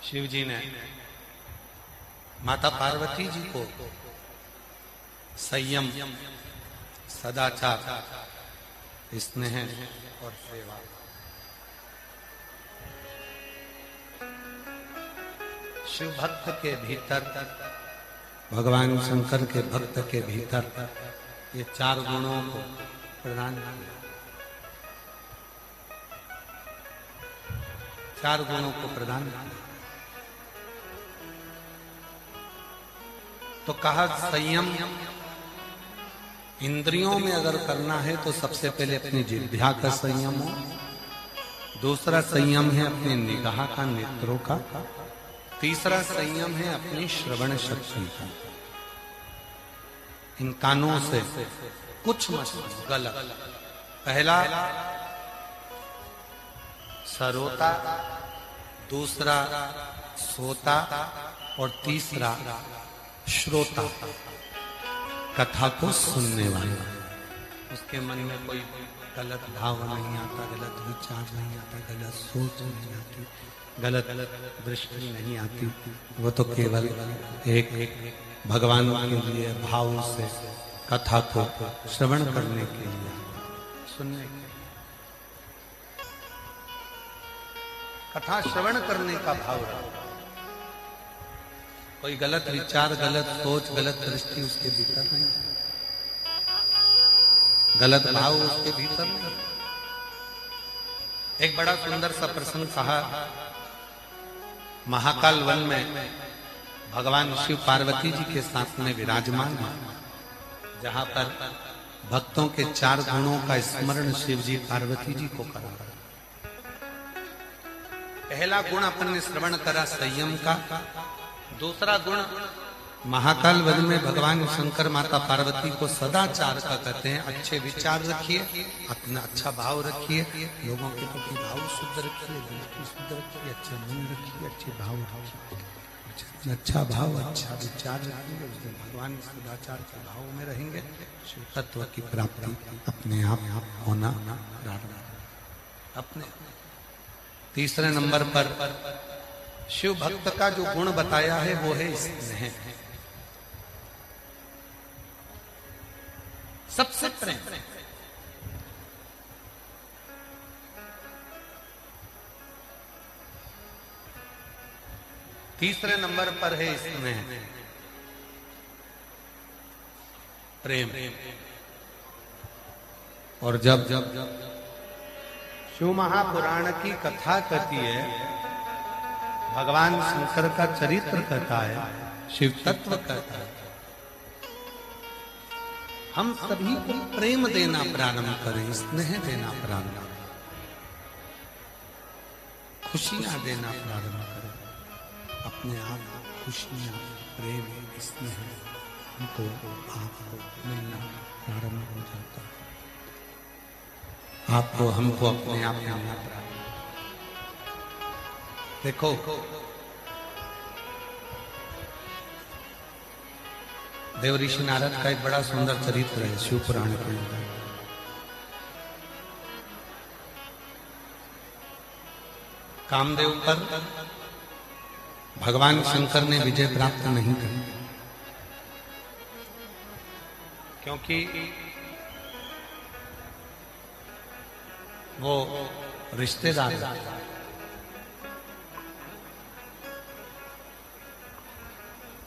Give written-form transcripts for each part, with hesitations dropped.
शिव जी ने माता पार्वती जी को संयम, सदाचार, स्नेह और सेवा, शिव भक्त के भीतर, भगवान शंकर के भक्त के भीतर ये चार गुणों को प्रदान किया। चार गुणों को प्रदान किया। तो कहा संयम, इंद्रियों में अगर करना है तो सबसे पहले अपनी जिह्वा का संयम हो। दूसरा संयम है अपने निगाह का, नेत्रों का। तीसरा संयम है अपनी श्रवण शक्ति का। इन कानों से कुछ मत गलत। पहला सरोता, दूसरा सोता और तीसरा श्रोता, कथा को सुनने वाला। उसके मन में कोई गलत भाव नहीं आता, गलत विचार नहीं आता, गलत सोच नहीं आती, गलत दृष्टि नहीं आती। वो तो केवल एक भगवान के लिए भाव से कथा को श्रवण करने के लिए, सुनने के, कथा श्रवण करने का भाव रहा। कोई गलत विचार, गलत सोच, गलत दृष्टि उसके भीतर नहीं, गलत भाव उसके भीतर नहीं। एक बड़ा सुंदर सा प्रसंग कहा, महाकाल वन में भगवान शिव पार्वती जी के साथ में विराजमान है, जहां पर भक्तों के चार गुणों का स्मरण शिव जी पार्वती जी को करा। पहला गुण अपन ने श्रवण करा संयम का। दूसरा गुण महाकाल वन में भगवान शंकर माता पार्वती को सदाचार का कहते हैं। अच्छे विचार रखिए, अपना अच्छा भाव रखिए, लोगों के प्रति भाव शुद्ध रखिए, दृष्टि शुद्ध रखिए, अच्छे मन रखिए, अच्छे भाव रखिए, अच्छा भाव, अच्छा विचार रखिए। उस दिन भगवान सदाचार के भाव में रहेंगे, शिव तत्व की प्राप्ति अपने आप होना प्रारंभ। अपने तीसरे नंबर पर शिव भक्त का जो गुण बताया है वो है स्नेह, सबसे प्रेम। तीसरे नंबर पर है स्नेह, प्रेम। और जब शिव महापुराण की कथा कहती है, भगवान शंकर का चरित्र कहता है, शिव तत्व कहता है, हम सभी को प्रेम देना प्रारंभ करें, स्नेह देना प्रारंभ करें, खुशियां देना प्रारंभ करें। अपने आप खुशियां, प्रेम, स्नेह हमको आपको मिलना प्रारंभ हो जाता है। आपको हमको अपने आप मिलना प्रारंभ। देखो, देव ऋषि नारद का एक बड़ा सुंदर चरित्र है शिव पुराण के अंदर। कामदेव पर भगवान शंकर ने विजय प्राप्त नहीं की, क्योंकि वो रिश्तेदार है।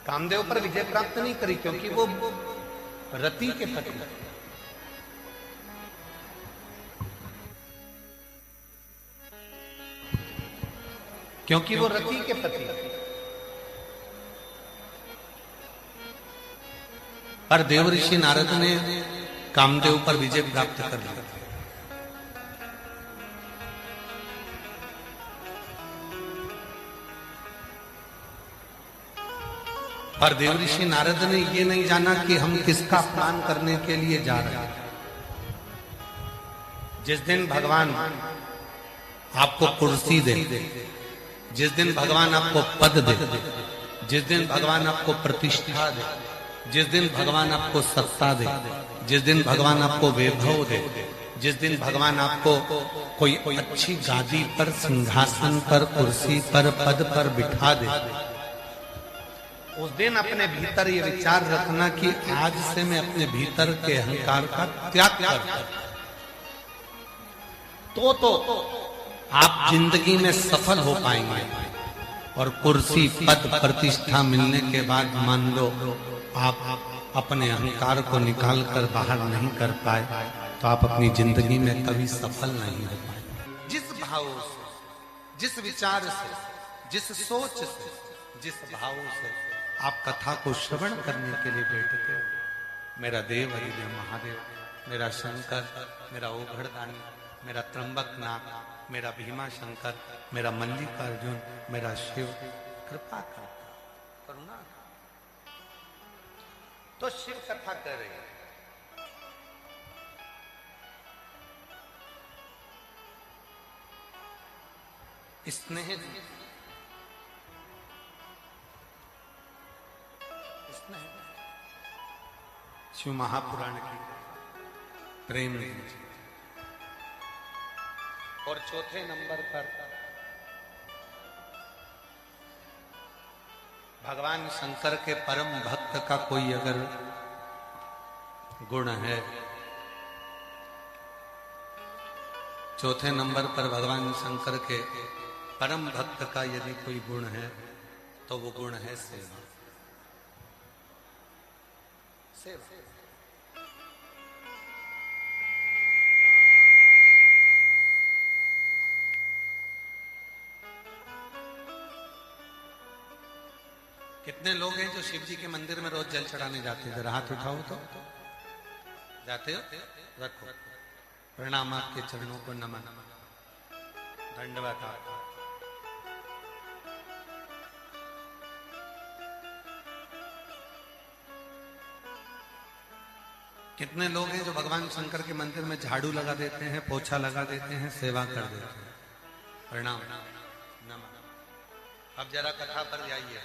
कामदेव पर विजय प्राप्त नहीं करी क्योंकि वो रति के पति, क्योंकि वो रति के पति। पर देव ऋषि नारद ने कामदेव पर विजय प्राप्त कर लिया। पर देव ऋषि नारद ने ये नहीं जाना कि हम किसका अपमान करने के लिए जा रहे हैं। जिस दिन भगवान आपको कुर्सी दे, जिस दिन भगवान आपको पद दे, जिस दिन भगवान आपको प्रतिष्ठा दे, जिस दिन भगवान आपको सत्ता दे, जिस दिन भगवान आपको वैभव दे, जिस दिन भगवान आपको कोई अच्छी गादी पर, सिंहासन पर, कुर्सी पर, पद पर बिठा दे, उस दिन अपने भीतर ये विचार रखना कि आज से मैं अपने भीतर के अहंकार का त्याग करता हूं। तो आप जिंदगी में सफल हो पाएंगे। और कुर्सी, पद, प्रतिष्ठा मिलने के बाद मान लो आप अपने अहंकार को निकाल कर बाहर नहीं कर पाए, तो आप अपनी जिंदगी में कभी सफल नहीं हो पाए। जिस भाव से, जिस विचार से, जिस सोच से, जिस भाव से आप कथा को श्रवण करने के लिए बैठते हो, मेरा देव हरिदेव महादेव, मेरा शंकर, मेरा ओघड़दानी, मेरा त्र्यंबकनाथ, मेरा भीमा शंकर, मेरा मल्लिकार्जुन, मेरा शिव कृपा करता, करुणा। तो शिव कथा कर रही है। स्नेह, शिव महापुराण की प्रेम जी। और चौथे नंबर पर भगवान शंकर के परम भक्त का कोई अगर गुण है, चौथे नंबर पर भगवान शंकर के परम भक्त का यदि कोई गुण है तो वो गुण है सेवा। सेवा कितने लोग हैं जो शिव जी के मंदिर में रोज जल चढ़ाने जाते हैं? जरा हाथ उठाओ तो। जाते हो? रखो। प्रणाम, आपके चरणों को नमन, दंडवत आपको। कितने लोग हैं जो भगवान शंकर के मंदिर में झाड़ू लगा देते हैं, पोछा लगा देते हैं, सेवा कर देते हैं? प्रणाम, नमन। अब जरा कथा पर जाइए।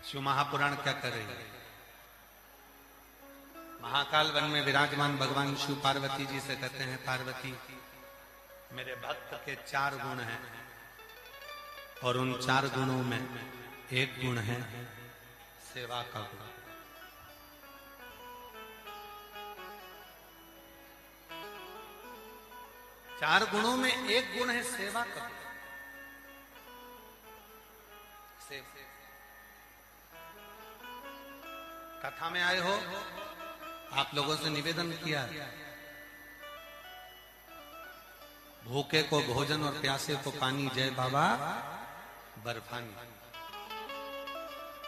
शिव महापुराण क्या कर रही है? महाकाल वन में विराजमान भगवान शिव पार्वती जी से कहते हैं, पार्वती, मेरे भक्त के 4 गुण हैं और उन 4 गुणों में एक गुण है सेवा का गुण। चार गुणों में एक गुण है सेवा का गुण। कथा में आए हो, आप लोगों से निवेदन किया, भूखे को भोजन और प्यासे को पानी, जय बाबा बर्फानी।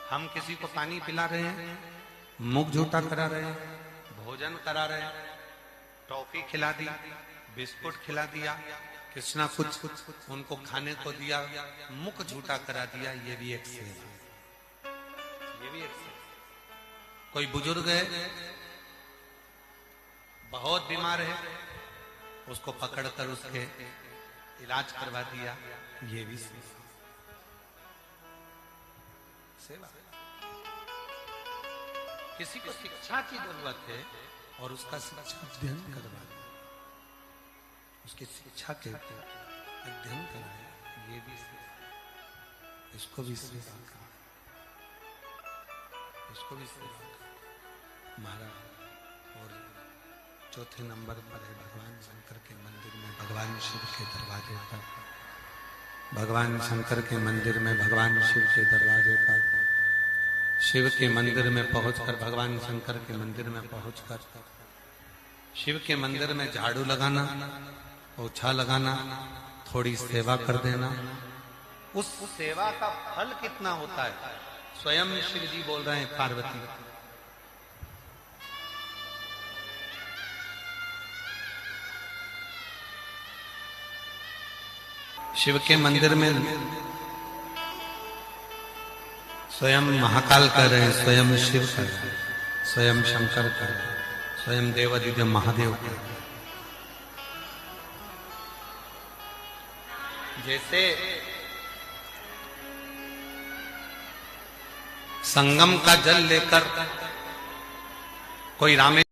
हम किसी को पानी पिला रहे हैं, मुख झूठा करा रहे हैं, भोजन करा रहे हैं, टॉफी खिला दी, बिस्कुट खिला दिया, कुछ ना कुछ उनको खाने को दिया, मुख झूठा करा दिया, ये भी एक सेवा। ये भी एक सेवा। कोई बुजुर्ग है, बहुत बीमार है, उसको पकड़कर उसके इलाज करवा दिया, ये भी सेवा। किसी को शिक्षा की जरूरत है और उसका शिक्षा अध्ययन करवा दिया, उसकी शिक्षा के अध्ययन कराया, ये भी सेवा। इसको भी सेवा कहा, इसको भी सेवा कहा महाराज। और चौथे नंबर पर है भगवान शंकर के मंदिर में भगवान शिव के दरवाजे पर, भगवान शंकर के मंदिर में भगवान शिव के दरवाजे पर, शिव के मंदिर में पहुंचकर, भगवान शंकर के मंदिर में पहुंचकर शिव के मंदिर में झाड़ू लगाना, पोछा लगाना, थोड़ी सेवा कर देना। उस सेवा का फल कितना होता है? स्वयं शिव जी बोल रहे हैं, पार्वती, शिव के मंदिर में स्वयं महाकाल कर रहे हैं, स्वयं शिव कर रहे हैं, स्वयं शंकर कर रहे हैं, स्वयं देवादिदेव महादेव कर रहे हैं। जैसे संगम का जल लेकर कोई रामे